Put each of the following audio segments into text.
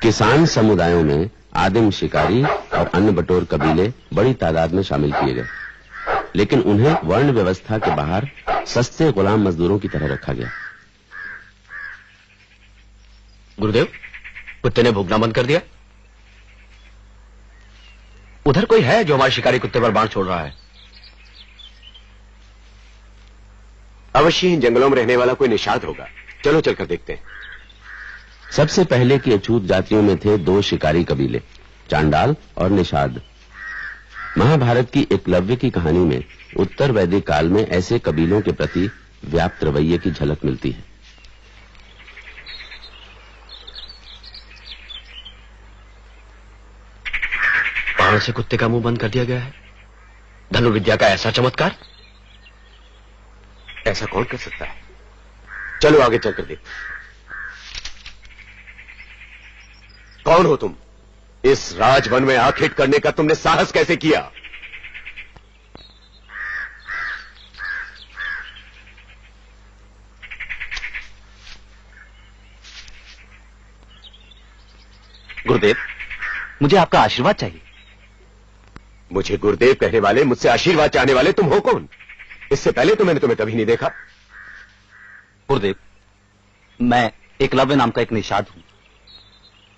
किसान समुदायों में आदिम शिकारी और अन्य बटोर कबीले बड़ी तादाद में शामिल किए गए, लेकिन उन्हें वर्ण व्यवस्था के बाहर सस्ते गुलाम मजदूरों की तरह रखा गया। गुरुदेव, कुत्ते ने भूखना बंद कर दिया। उधर कोई है जो हमारे शिकारी कुत्ते पर बाण छोड़ रहा है? अवश्य इन जंगलों में रहने वाला कोई निषाद होगा। चलो चलकर देखते हैं। सबसे पहले की अछूत जातियों में थे दो शिकारी कबीले, चांडाल और निषाद। महाभारत की एकलव्य की कहानी में उत्तर वैदिक काल में ऐसे कबीलों के प्रति व्याप्त रवैये की झलक मिलती है। बाण से कुत्ते का मुंह बंद कर दिया गया है। धनुर्विद्या का ऐसा चमत्कार ऐसा कौन कर सकता है? चलो आगे चलकर देखते हैं। कौन हो तुम? इस राजवन में आखेट करने का तुमने साहस कैसे किया? गुरुदेव, मुझे आपका आशीर्वाद चाहिए। मुझे गुरुदेव कहने वाले, मुझसे आशीर्वाद चाहने वाले तुम हो कौन? इससे पहले तो मैंने तुम्हें कभी नहीं देखा। गुरुदेव, मैं एकलव्य नाम का एक निषाद हूं।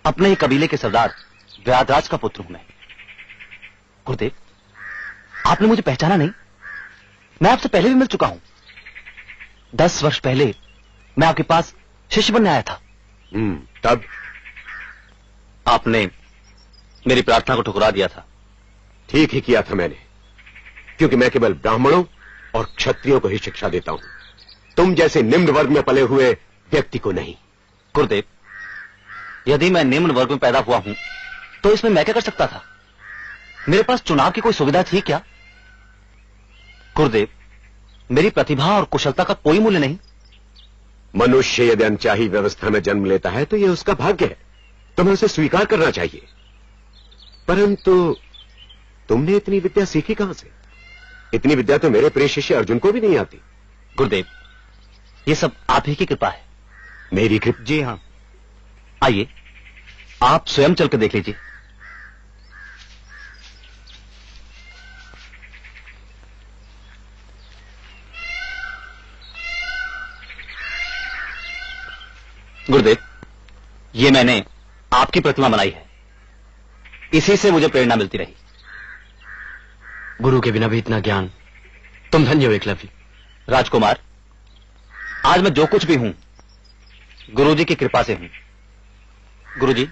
अपने ही कबीले के सरदार व्याधराज का पुत्र हूं मैं। गुरुदेव, आपने मुझे पहचाना नहीं? मैं आपसे पहले भी मिल चुका हूं। 10 वर्ष पहले मैं आपके पास शिष्य बनने आया था। तब आपने मेरी प्रार्थना को ठुकरा दिया था। ठीक ही किया था मैंने, क्योंकि मैं केवल ब्राह्मणों और क्षत्रियों को ही शिक्षा देता हूं, तुम जैसे निम्न वर्ग में पले हुए व्यक्ति को नहीं। गुरुदेव, यदि मैं निम्न वर्ग में पैदा हुआ हूं तो इसमें मैं क्या कर सकता था? मेरे पास चुनाव की कोई सुविधा थी क्या? गुरुदेव, मेरी प्रतिभा और कुशलता का कोई मूल्य नहीं। मनुष्य यदि अनचाही व्यवस्था में जन्म लेता है तो यह उसका भाग्य है, तुम्हें उसे स्वीकार करना चाहिए। परंतु तुमने इतनी विद्या सीखी कहां से? इतनी विद्या तो मेरे प्रिय शिष्य अर्जुन को भी नहीं आती। गुरुदेव, ये सब आप ही की कृपा है। मेरी कृपा? जी हां। आइए, आप स्वयं चलकर देख लीजिए। गुरुदेव, ये मैंने आपकी प्रतिमा बनाई है। इसी से मुझे प्रेरणा मिलती रही। गुरु के बिना भी इतना ज्ञान, तुम धन्य हो एकलव्य। राजकुमार, आज मैं जो कुछ भी हूं गुरुजी की कृपा से हूं। गुरुजी,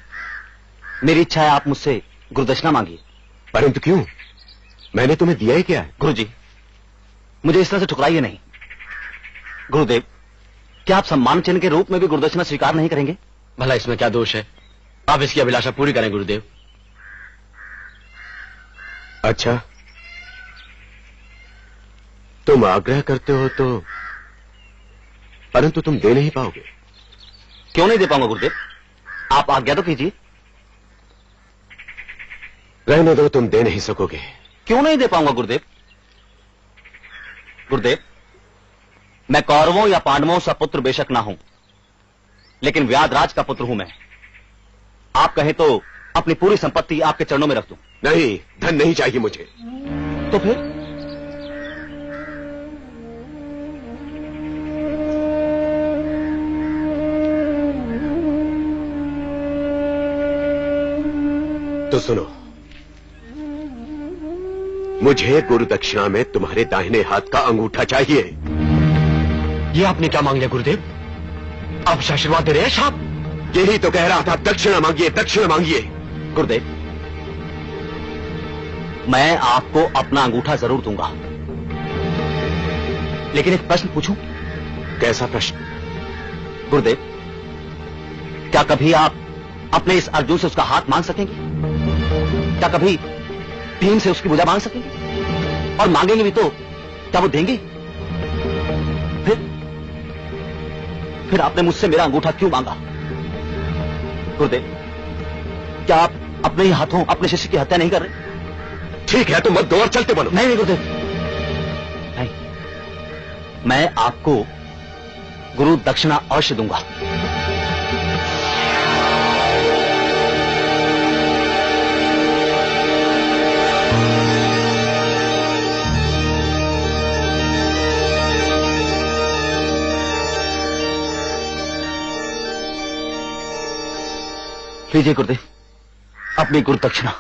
मेरी इच्छा है आप मुझसे गुरुदक्षिणा मांगिए। परंतु क्यों? मैंने तुम्हें दिया ही क्या है? गुरुजी, मुझे इस तरह से ठुकराइए नहीं। गुरुदेव, क्या आप सम्मान चिन्ह के रूप में भी गुरुदक्षिणा स्वीकार नहीं करेंगे? भला इसमें क्या दोष है? आप इसकी अभिलाषा पूरी करें गुरुदेव। अच्छा, तुम आग्रह करते हो तो, परंतु तुम दे नहीं पाओगे। क्यों नहीं दे पाऊंगा गुरुदेव? आप आज्ञा तो कीजिए। रहने दो, तुम दे नहीं सकोगे। क्यों नहीं दे पाऊंगा गुरुदेव? गुरुदेव, मैं कौरवों या पांडवों सा पुत्र बेशक ना हूं, लेकिन व्याधराज का पुत्र हूं मैं। आप कहें तो अपनी पूरी संपत्ति आपके चरणों में रख दूं। नहीं, धन नहीं चाहिए मुझे। तो फिर? तो सुनो, मुझे गुरु दक्षिणा में तुम्हारे दाहिने हाथ का अंगूठा चाहिए। ये आपने क्या मांग लिया गुरुदेव? आप आशीर्वाद दे रहे हैं साहब? यही तो कह रहा था, दक्षिणा मांगिए, दक्षिणा मांगिए। गुरुदेव, मैं आपको अपना अंगूठा जरूर दूंगा, लेकिन एक प्रश्न पूछूं? कैसा प्रश्न? गुरुदेव, क्या कभी आप अपने इस अर्जुन से उसका हाथ मांग सकेंगे? क्या कभी भीम से उसकी भुजा मांग सकेंगे? और मांगेंगे भी तो क्या वो देंगे? फिर आपने मुझसे मेरा अंगूठा क्यों मांगा? गुरुदेव, क्या आप अपने ही हाथों अपने शिष्य की हत्या नहीं कर रहे? ठीक है, तो मत दो और चलते बनो। नहीं गुरुदेव, नहीं, मैं आपको गुरु दक्षिणा अवश्य दूंगा। लीजिए गुरुदेव, अपनी गुरु दक्षिणा।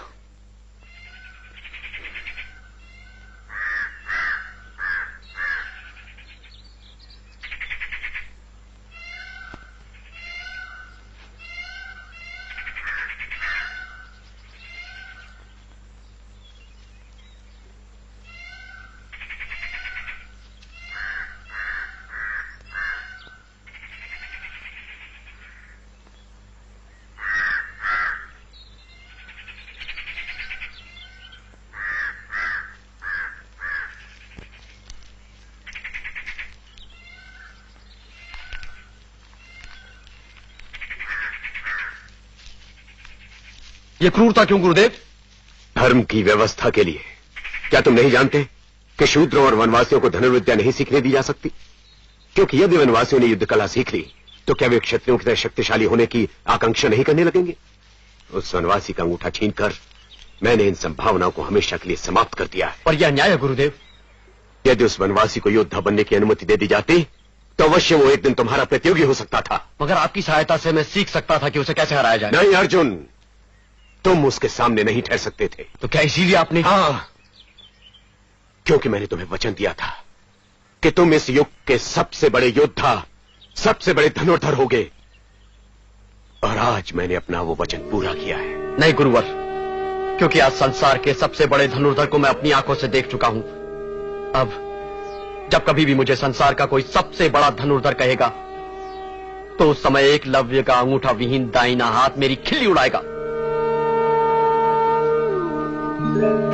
ये क्रूरता क्यों गुरुदेव? धर्म की व्यवस्था के लिए। क्या तुम नहीं जानते कि शूद्रों और वनवासियों को धनुर्विद्या नहीं सीखने दी जा सकती? क्योंकि यदि वनवासियों ने युद्ध कला सीख ली तो क्या वे क्षत्रियों की तरह शक्तिशाली होने की आकांक्षा नहीं करने लगेंगे? उस वनवासी का अंगूठा छीनकर मैंने इन संभावनाओं को हमेशा के लिए समाप्त कर दिया है। पर यह अन्याय है गुरुदेव। यदि उस वनवासी को योद्धा बनने की अनुमति दे दी जाती तो अवश्य वो एक दिन तुम्हारा प्रतियोगी हो सकता था। मगर आपकी सहायता से मैं सीख सकता था कि उसे कैसे हराया जाए। नहीं अर्जुन, तुम उसके सामने नहीं ठहर सकते थे। तो क्या इसीलिए आपने? हाँ, क्योंकि मैंने तुम्हें वचन दिया था कि तुम इस युग के सबसे बड़े योद्धा, सबसे बड़े धनुर्धर होगे, और आज मैंने अपना वो वचन पूरा किया है। नहीं गुरुवर, क्योंकि आज संसार के सबसे बड़े धनुर्धर को मैं अपनी आंखों से देख चुका हूं। अब जब कभी भी मुझे संसार का कोई सबसे बड़ा धनुर्धर कहेगा तो उस समय एकलव्य का अंगूठा विहीन दाहिना हाथ मेरी खिल्ली उड़ाएगा।